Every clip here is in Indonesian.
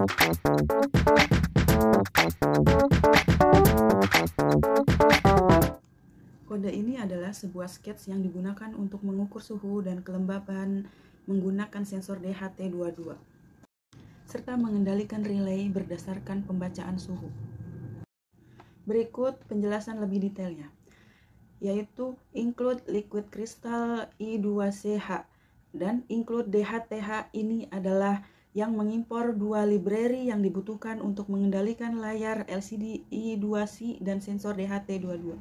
Kode ini adalah sebuah skets yang digunakan untuk mengukur suhu dan kelembapan menggunakan sensor DHT22, serta mengendalikan relay berdasarkan pembacaan suhu. Berikut penjelasan lebih detailnya, yaitu include liquid crystal I2CH dan include DHTH. Ini adalah yang mengimpor dua library yang dibutuhkan untuk mengendalikan layar LCD I2C dan sensor DHT22.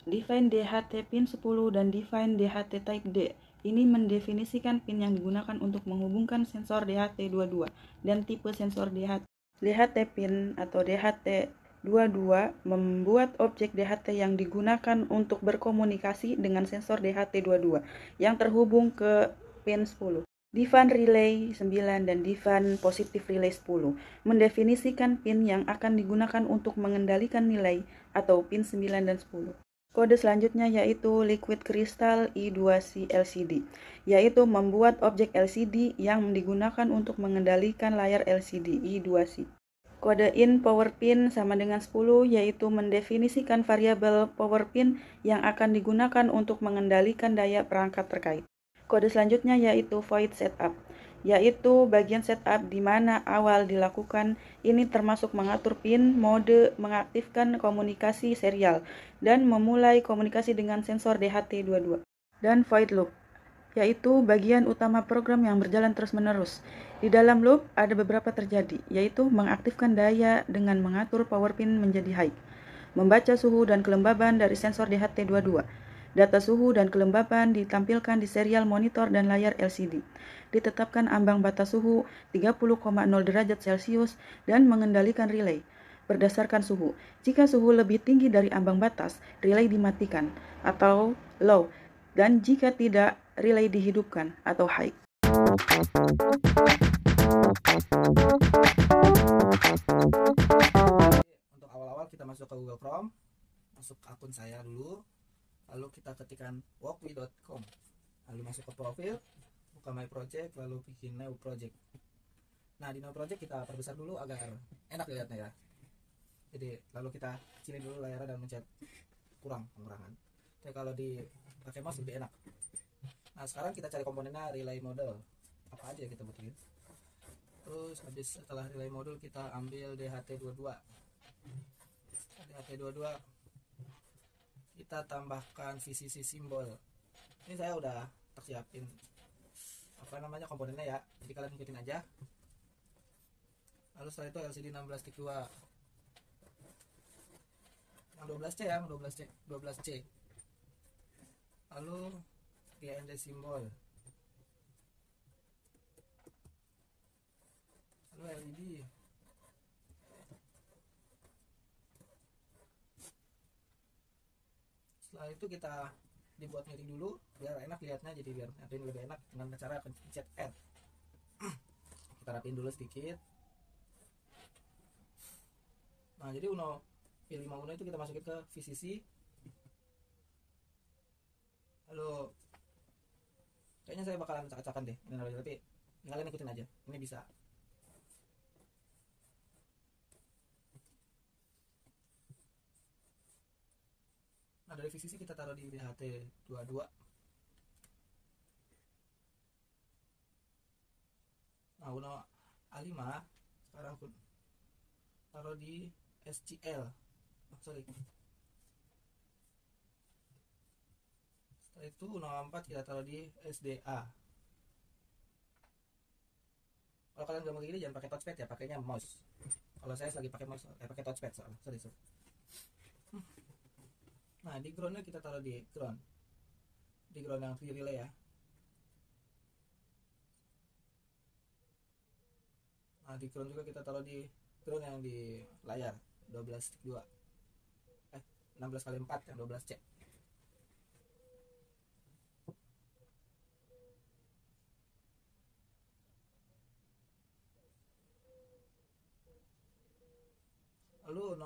Define DHT pin 10 dan define DHT type D. Ini mendefinisikan pin yang digunakan untuk menghubungkan sensor DHT22 dan tipe sensor DHT. DHT pin atau DHT22 membuat objek DHT yang digunakan untuk berkomunikasi dengan sensor DHT22 yang terhubung ke pin 10. Define relay 9 dan define positive relay 10 mendefinisikan pin yang akan digunakan untuk mengendalikan nilai atau pin 9 dan 10. Kode selanjutnya yaitu liquid crystal I2C LCD, yaitu membuat objek LCD yang digunakan untuk mengendalikan layar LCD I2C. Kode in power pin sama dengan 10, yaitu mendefinisikan variabel power pin yang akan digunakan untuk mengendalikan daya perangkat terkait. Kode selanjutnya yaitu void setup, yaitu bagian setup di mana awal dilakukan. Ini termasuk mengatur pin, mode, mengaktifkan komunikasi serial, dan memulai komunikasi dengan sensor DHT22. Dan void loop, yaitu bagian utama program yang berjalan terus-menerus. Di dalam loop ada beberapa terjadi, yaitu mengaktifkan daya dengan mengatur power pin menjadi high, membaca suhu dan kelembaban dari sensor DHT22. Data suhu dan kelembaban ditampilkan di serial monitor dan layar LCD. Ditetapkan ambang batas suhu 30,0 derajat Celcius dan mengendalikan relay berdasarkan suhu. Jika suhu lebih tinggi dari ambang batas, relay dimatikan atau low, dan jika tidak, relay dihidupkan atau high. Untuk awal-awal kita masuk ke Google Chrome, masuk akun saya dulu, lalu kita ketikkan walkme.com, lalu masuk ke profil, buka my project, lalu bikin new project. Nah, di new project kita perbesar dulu agar enak dilihatnya ya. Jadi lalu kita kecilin dulu layarnya dan mencet pengurangan. Jadi kalau dipakai mouse lebih enak. Nah, sekarang kita cari komponennya relay model. Apa aja kita butuhin. Terus setelah relay model kita ambil DHT22. DHT22 kita tambahkan VCC simbol. Ini saya udah siapin komponennya ya. Jadi kalian ikutin aja. Lalu setelah itu LCD 16:2. Yang 12C ya, 12C. Lalu GND simbol. Lalu LED. Setelah itu kita dibuat miring dulu biar enak lihatnya, jadi biar nanti lebih enak dengan cara pencet add. Kita rapiin dulu sedikit. Nah, jadi P5 Uno itu kita masukin ke VCC. Lalu kayaknya saya bakalan acak-acakan deh ini, tapi kalian ikutin aja, ini bisa. Nah, dari VCC kita taruh di DHT22. Nah, Uno A5 sekarang aku taruh di SCL. Setelah itu Uno A4 kita taruh di SDA. Kalau kalian gampang gini jangan pakai touchpad ya, pakainya mouse. Kalau saya lagi pakai mouse, pakai touchpad soalnya. Sorry. Nah, di groundnya kita taruh di ground yang free relay ya. Nah, di ground juga kita taruh di ground yang di layar 12:2, 16x4 yang 12C. Lalu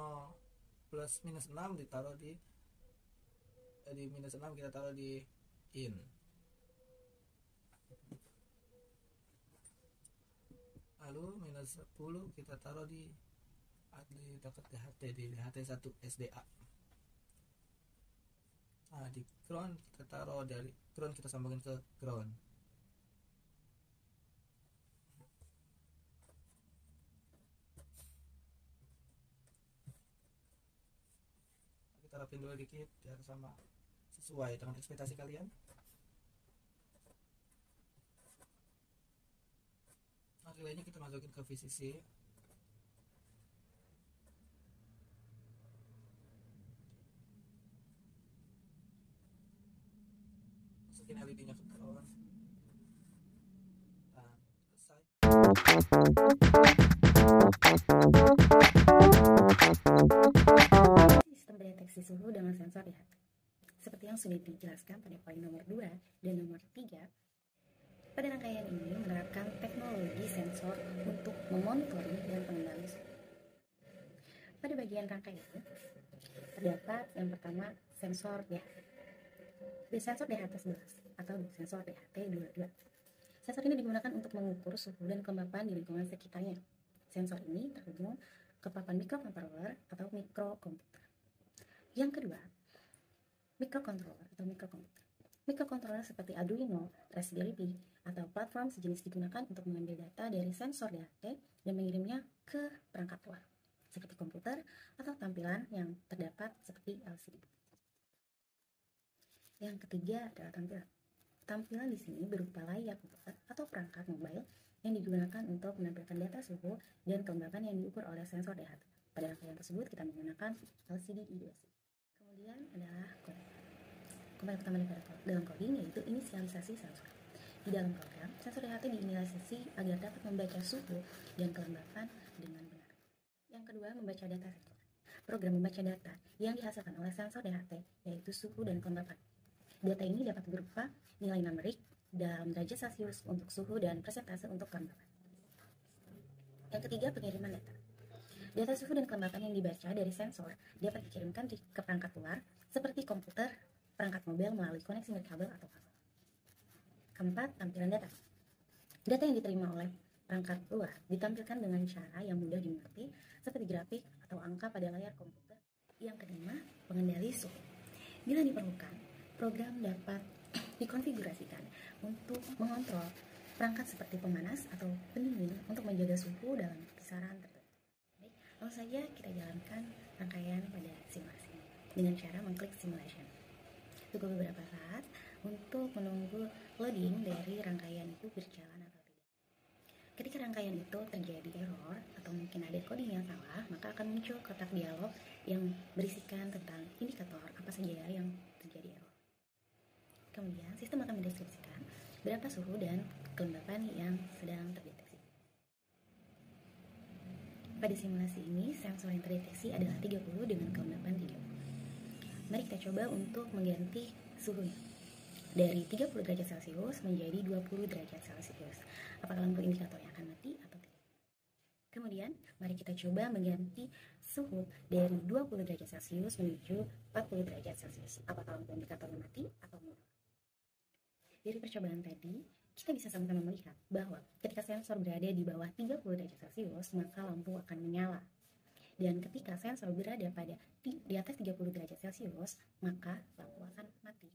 +-6 ditaruh di -6 kita taruh di in. Lalu minus 10 kita taruh di dekat DHT, di DHT1 SDA. Nah, di ground kita taruh, dari ground kita sambungin ke ground. Kita rapin dulu dikit biar sama, sesuai dengan ekspektasi kalian. Nah, relaynya kita masukin ke VCC. Masukin LED-nya ke ground. Nah, selesai. Sistem deteksi suhu dengan sensor DHT. Seperti yang sudah dijelaskan pada poin nomor 2 dan nomor 3, pada rangkaian ini menerapkan teknologi sensor untuk memonitoring dan pengendali suhu. Pada bagian rangkaian terdapat yang pertama sensor DHT. Sensor DHT11 atau sensor DHT22. Sensor ini digunakan untuk mengukur suhu dan kelembapan di lingkungan sekitarnya. Sensor ini terhubung ke papan microcontroller atau mikrokomputer. Yang kedua, microcontroller atau mikrokomputer. Mikrocontroller seperti Arduino, Raspberry Pi, atau platform sejenis digunakan untuk mengambil data dari sensor DHT dan mengirimnya ke perangkat luar, seperti komputer atau tampilan yang terdapat seperti LCD. Yang ketiga adalah tampilan. Tampilan di sini berupa layar komputer atau perangkat mobile yang digunakan untuk menampilkan data suhu dan kelembapan yang diukur oleh sensor DHT. Pada rangkaian tersebut kita menggunakan LCD I2C. Kemudian adalah kode. Komponen pertama dalam coding yaitu inisialisasi sensor. Di dalam program, sensor DHT diinisialisasi agar dapat membaca suhu dan kelembapan dengan benar. Yang kedua, membaca data sensor. Program membaca data yang dihasilkan oleh sensor DHT yaitu suhu dan kelembapan. Data ini dapat berupa nilai numerik dalam derajat Celcius untuk suhu dan persentase untuk kelembapan. Yang ketiga, pengiriman data. Data suhu dan kelembapan yang dibaca dari sensor dapat dikirimkan ke perangkat luar seperti komputer, perangkat mobil melalui koneksi nirkabel atau kabel. Keempat, tampilan data. Data yang diterima oleh perangkat luar ditampilkan dengan cara yang mudah dimengerti seperti grafik atau angka pada layar komputer. Yang kelima, pengendali suhu. Bila diperlukan, program dapat dikonfigurasikan untuk mengontrol perangkat seperti pemanas atau pendingin untuk menjaga suhu dalam kisaran tertentu. Baik, langsung saja kita jalankan rangkaian pada simulasi dengan cara mengklik simulation. Tunggu beberapa saat untuk menunggu loading dari rangkaian itu berjalan atau tidak. Ketika rangkaian itu terjadi error atau mungkin ada coding yang salah, maka akan muncul kotak dialog yang berisikan tentang indikator apa saja yang terjadi error. Kemudian sistem akan mendeskripsikan berapa suhu dan kelembapan yang sedang terdeteksi. Pada simulasi ini, sensor yang terdeteksi adalah 30 dengan kelembapan 30. Mari kita coba untuk mengganti suhunya dari 30 derajat Celcius menjadi 20 derajat Celcius. Apakah lampu indikatornya akan mati atau tidak? Kemudian, mari kita coba mengganti suhu dari 20 derajat Celcius menuju 40 derajat Celcius. Apakah lampu indikatornya mati atau tidak? Dari percobaan tadi, kita bisa sama-sama melihat bahwa ketika sensor berada di bawah 30 derajat Celcius, maka lampu akan menyala. Dan ketika sensor berada di atas 30 derajat Celcius, maka lampu akan mati.